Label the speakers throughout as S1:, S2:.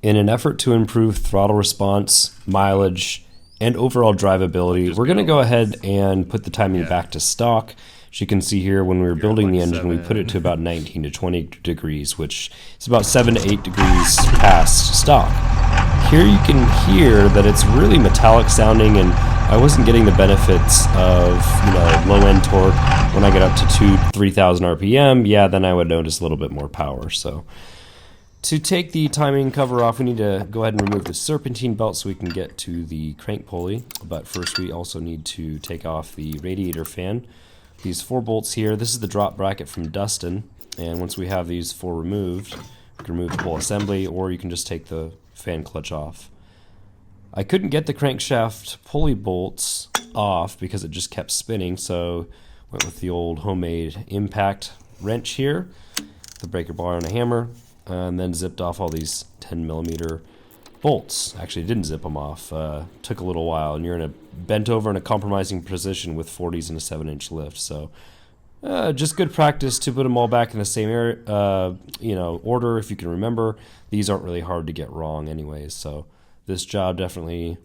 S1: In an effort to improve throttle response, mileage, and overall drivability, we're going to go ahead and put the timing back to stock. As you can see here, when we were building the engine, we put it to about 19 to 20 degrees, which is about 7 to 8 degrees past stock. Here you can hear that it's really metallic sounding, and I wasn't getting the benefits of, low-end torque. When I get up to 3,000 RPM, then I would notice a little bit more power. So to take the timing cover off, we need to go ahead and remove the serpentine belt so we can get to the crank pulley. But first we also need to take off the radiator fan. These 4 bolts here, this is the drop bracket from Dustin, and once we have these 4 removed, we can remove the whole assembly, or you can just take the fan clutch off. I couldn't get the crankshaft pulley bolts off because it just kept spinning, so went with the old homemade impact wrench here, the breaker bar and a hammer, and then zipped off all these 10mm bolts. Actually, didn't zip them off. Took a little while, and you're bent over in a compromising position with 40s and a 7-inch lift. So just good practice to put them all back in the same order. If you can remember, these aren't really hard to get wrong anyways. So this job definitely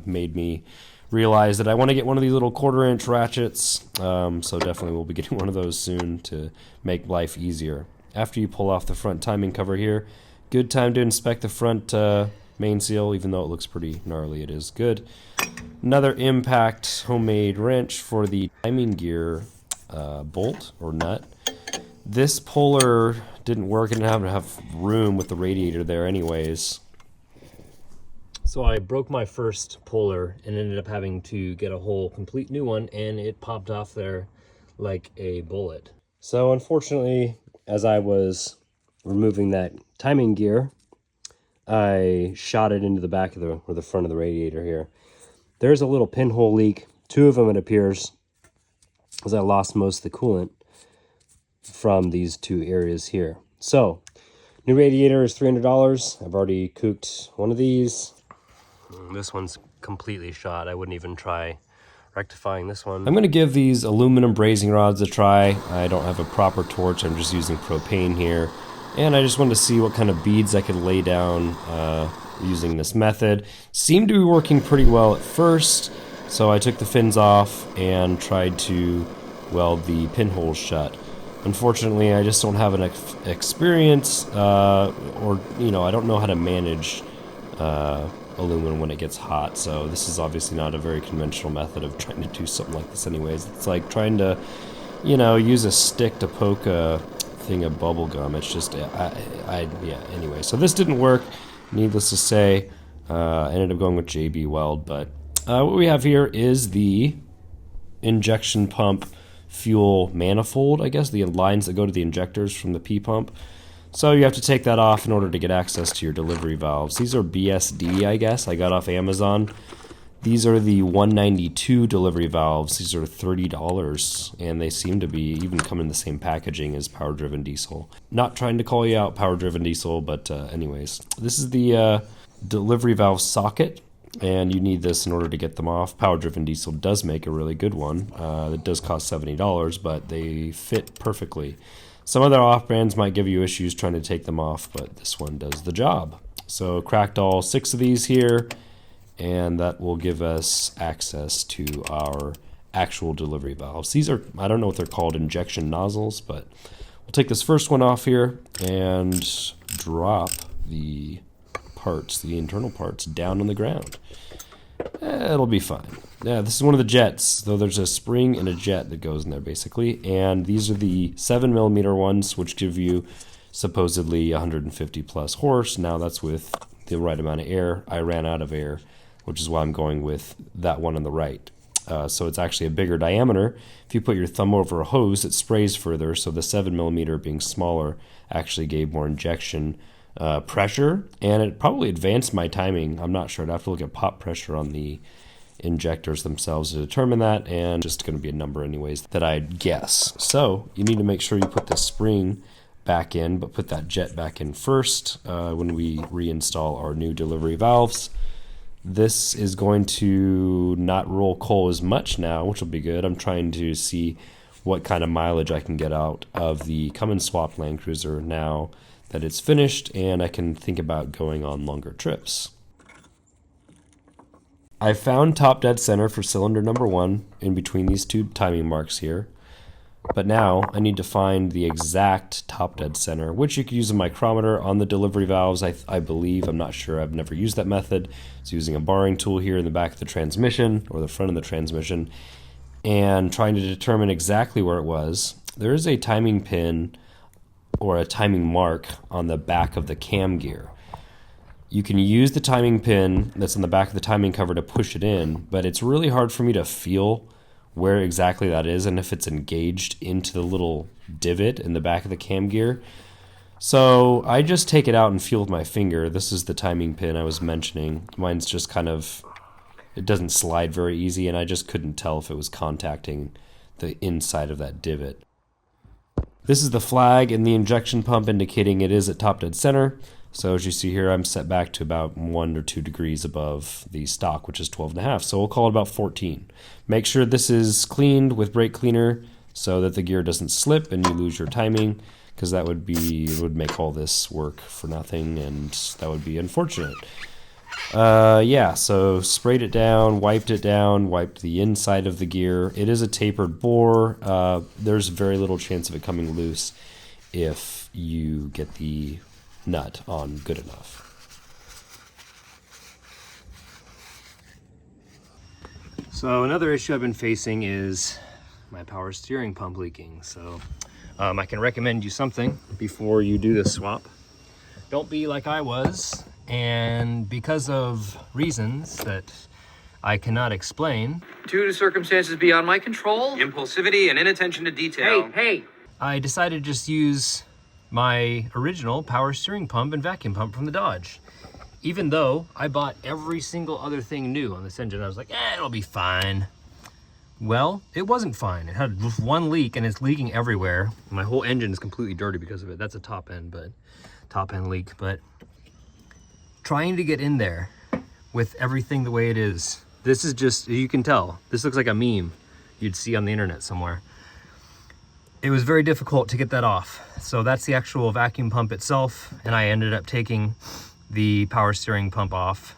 S1: made me realize that I want to get one of these little 1/4-inch ratchets. So definitely we'll be getting one of those soon to make life easier. After you pull off the front timing cover here, good time to inspect the front main seal. Even though it looks pretty gnarly, it is good. Another impact homemade wrench for the timing gear bolt or nut. This puller didn't work. I didn't have enough room with the radiator there anyways. So I broke my first puller and ended up having to get a whole complete new one, and it popped off there like a bullet. So unfortunately, as I was removing that timing gear, I shot it into the back of the front of the radiator here. There's a little pinhole leak, 2 of them it appears, as I lost most of the coolant from these 2 areas here. So, new radiator is $300. I've already cooked one of these. This one's completely shot. I wouldn't even try rectifying this one. I'm going to give these aluminum brazing rods a try. I don't have a proper torch. I'm just using propane here. And I just wanted to see what kind of beads I could lay down using this method. Seemed to be working pretty well at first, so I took the fins off and tried to weld the pinholes shut. Unfortunately, I just don't have an experience, I don't know how to manage aluminum when it gets hot, so this is obviously not a very conventional method of trying to do something like this anyways. It's like trying to, use a stick to poke a thing of bubble gum. It's just, anyway. So this didn't work, needless to say. I ended up going with JB Weld, but what we have here is the injection pump fuel manifold, I guess, the lines that go to the injectors from the P-pump. So you have to take that off in order to get access to your delivery valves. These are BSD, I guess. I got off Amazon. These are the 192 delivery valves. These are $30, and they seem to be even come in the same packaging as power-driven diesel. Not trying to call you out, power-driven diesel, but anyways. This is the delivery valve socket, and you need this in order to get them off. Power-driven diesel does make a really good one. It does cost $70, but they fit perfectly. Some other off-brands might give you issues trying to take them off, but this one does the job. So cracked all 6 of these here, and that will give us access to our actual delivery valves. These are, I don't know what they're called, injection nozzles, but we'll take this first one off here and drop the parts, the internal parts, down on the ground. It'll be fine. Yeah, this is one of the jets, though there's a spring and a jet that goes in there basically, and these are the 7mm ones, which give you supposedly 150 plus horse. Now that's with the right amount of air. I ran out of air, which is why I'm going with that one on the right. So it's actually a bigger diameter. If you put your thumb over a hose, it sprays further, so the 7mm being smaller actually gave more injection pressure, and it probably advanced my timing. I'm not sure. I'd have to look at pop pressure on the injectors themselves to determine that, and just going to be a number anyways that I'd guess. So you need to make sure you put the spring back in, but put that jet back in first when we reinstall our new delivery valves. This is going to not roll coal as much now, which will be good. I'm trying to see what kind of mileage I can get out of the Cummins swapped landcruiser now that it's finished and I can think about going on longer trips. I found top dead center for cylinder number 1 in between these 2 timing marks here. But now I need to find the exact top dead center, which you could use a micrometer on the delivery valves, I believe. I'm not sure. I've never used that method. It's using a barring tool here in the back of the transmission, or the front of the transmission, and trying to determine exactly where it was. There is a timing pin or a timing mark on the back of the cam gear. You can use the timing pin that's on the back of the timing cover to push it in, but it's really hard for me to feel where exactly that is and if it's engaged into the little divot in the back of the cam gear. So I just take it out and feel with my finger. This is the timing pin I was mentioning. Mine's just kind of, it doesn't slide very easy, and I just couldn't tell if it was contacting the inside of that divot. This is the flag in the injection pump indicating it is at top dead center. So as you see here, I'm set back to about 1 or 2 degrees above the stock, which is 12.5. So we'll call it about 14. Make sure this is cleaned with brake cleaner so that the gear doesn't slip and you lose your timing, because that would make all this work for nothing, and that would be unfortunate. Yeah, so sprayed it down, wiped the inside of the gear. It is a tapered bore. There's very little chance of it coming loose if you get the nut on good enough. So another issue I've been facing is my power steering pump leaking. So I can recommend you something before you do this swap. Don't be like I was, and because of reasons that I cannot explain,
S2: due to circumstances beyond my control, impulsivity and inattention to detail. Hey!
S1: I decided to just use my original power steering pump and vacuum pump from the Dodge. Even though I bought every single other thing new on this engine, I was like, it'll be fine. Well, it wasn't fine. It had just one leak and it's leaking everywhere. My whole engine is completely dirty because of it. That's a top end leak. But trying to get in there with everything the way it is, this is just, you can tell, this looks like a meme you'd see on the internet somewhere. It was very difficult to get that off. So that's the actual vacuum pump itself, and I ended up taking the power steering pump off.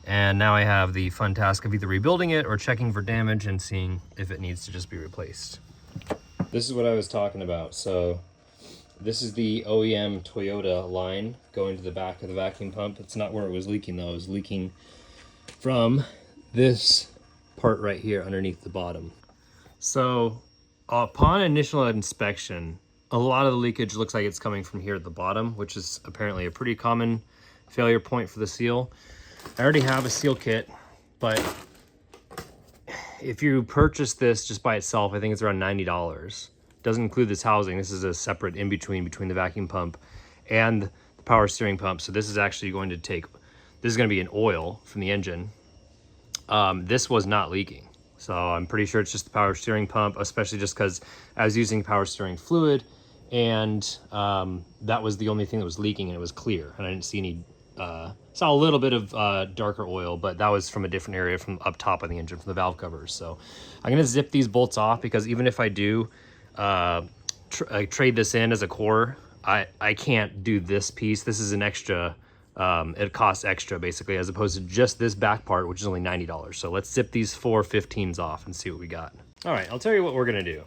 S1: And now I have the fun task of either rebuilding it or checking for damage and seeing if it needs to just be replaced. This is what I was talking about. So this is the OEM Toyota line going to the back of the vacuum pump. It's not where it was leaking though. It was leaking from this part right here underneath the bottom. So upon initial inspection, a lot of the leakage looks like it's coming from here at the bottom, which is apparently a pretty common failure point for the seal. I already have a seal kit, but if you purchase this just by itself, I think it's around $90. Doesn't include this housing. This is a separate in-between between the vacuum pump and the power steering pump. So this is actually going to be an oil from the engine. This was not leaking. So I'm pretty sure it's just the power steering pump, especially just because I was using power steering fluid, and that was the only thing that was leaking, and it was clear, and I didn't see any, saw a little bit of darker oil, but that was from a different area from up top of the engine, from the valve covers. So I'm gonna zip these bolts off, because even if I do trade this in as a core, I can't do this piece. This is an extra, it costs extra basically, as opposed to just this back part, which is only $90. So let's zip these 4 15s off and see what we got. All right, I'll tell you what we're gonna do.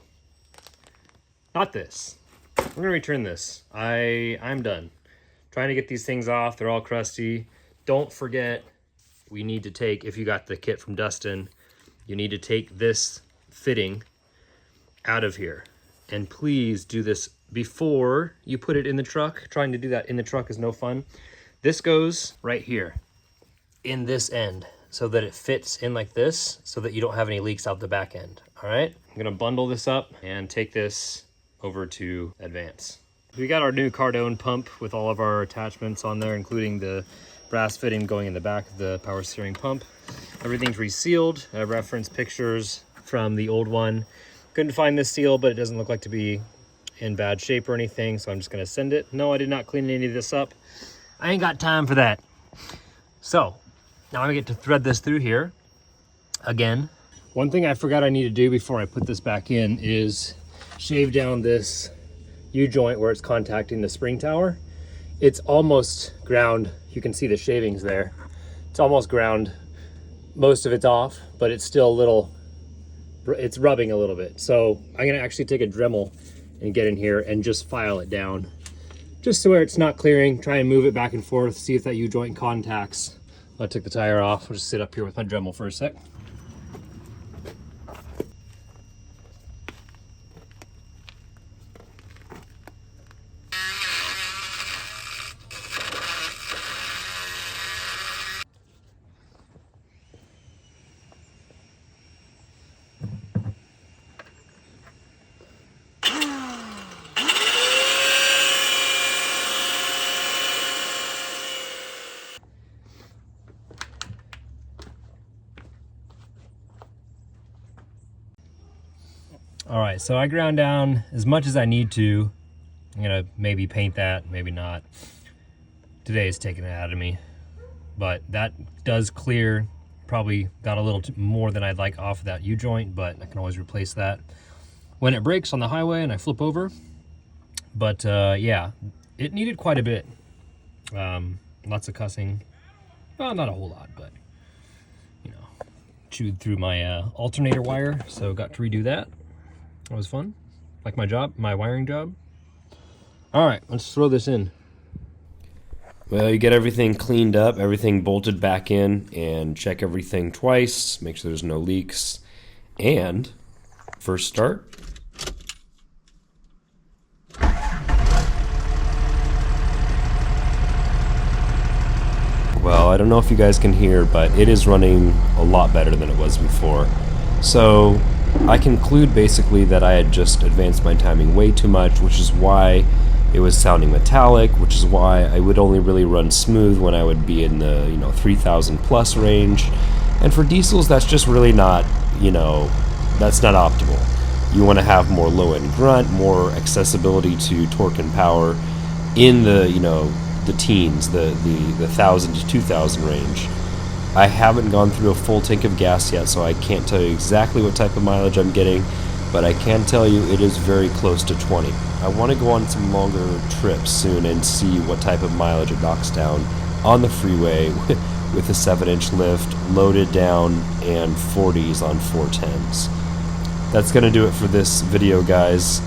S1: Not this. We're gonna return this. I'm done trying to get these things off. They're all crusty. Don't forget, we need to take, if you got the kit from Dustin, you need to take this fitting out of here. And please do this before you put it in the truck. Trying to do that in the truck is no fun. This goes right here in this end so that it fits in like this, so that you don't have any leaks out the back end. All right, I'm gonna bundle this up and take this over to Advance. We got our new Cardone pump with all of our attachments on there, including the brass fitting going in the back of the power steering pump. Everything's resealed. I referenced pictures from the old one. Couldn't find this seal, but it doesn't look like to be in bad shape or anything, so I'm just gonna send it. No, I did not clean any of this up. I ain't got time for that. So now I get to thread this through here again. One thing I forgot I need to do before I put this back in is shave down this U-joint where it's contacting the spring tower. it's almost ground. You can see the shavings there. It's almost ground. Most of it's off, but it's still a little, it's rubbing a little bit. So I'm gonna actually take a Dremel and get in here and just file it down, just to where it's not clearing. Try and move it back and forth, see if that U-joint contacts. I took the tire off. I'll just sit up here with my Dremel for a sec. All right, so I ground down as much as I need to. I'm gonna maybe paint that, maybe not. Today is taking it out of me, but that does clear. Probably got a little more than I'd like off of that U-joint, but I can always replace that when it breaks on the highway and I flip over. But yeah, it needed quite a bit. Lots of cussing. Well, not a whole lot, but you know, chewed through my alternator wire, so got to redo that. That was fun. Like my job, my wiring job. All right, let's throw this in. Well, you get everything cleaned up, everything bolted back in, and check everything twice, make sure there's no leaks. And first start. Well, I don't know if you guys can hear, but it is running a lot better than it was before. So I conclude basically that I had just advanced my timing way too much, which is why it was sounding metallic, which is why I would only really run smooth when I would be in the 3,000 plus range. And for diesels, that's just really not, that's not optimal. You want to have more low end grunt, more accessibility to torque and power in the the teens, the 1,000 to 2,000 range. I haven't gone through a full tank of gas yet, so I can't tell you exactly what type of mileage I'm getting, but I can tell you it is very close to 20. I want to go on some longer trips soon and see what type of mileage it knocks down on the freeway with a 7-inch lift, loaded down, and 40s on 410s. That's going to do it for this video, guys.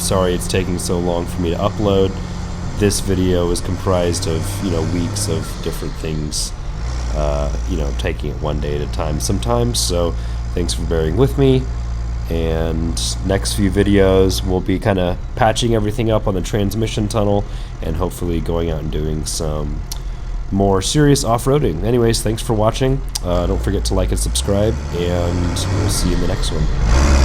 S1: Sorry it's taking so long for me to upload. This video is comprised of, weeks of different things. Taking it one day at a time sometimes, so thanks for bearing with me. And next few videos we'll be kind of patching everything up on the transmission tunnel and hopefully going out and doing some more serious off-roading. Anyways, thanks for watching. Don't forget to like and subscribe, and we'll see you in the next one.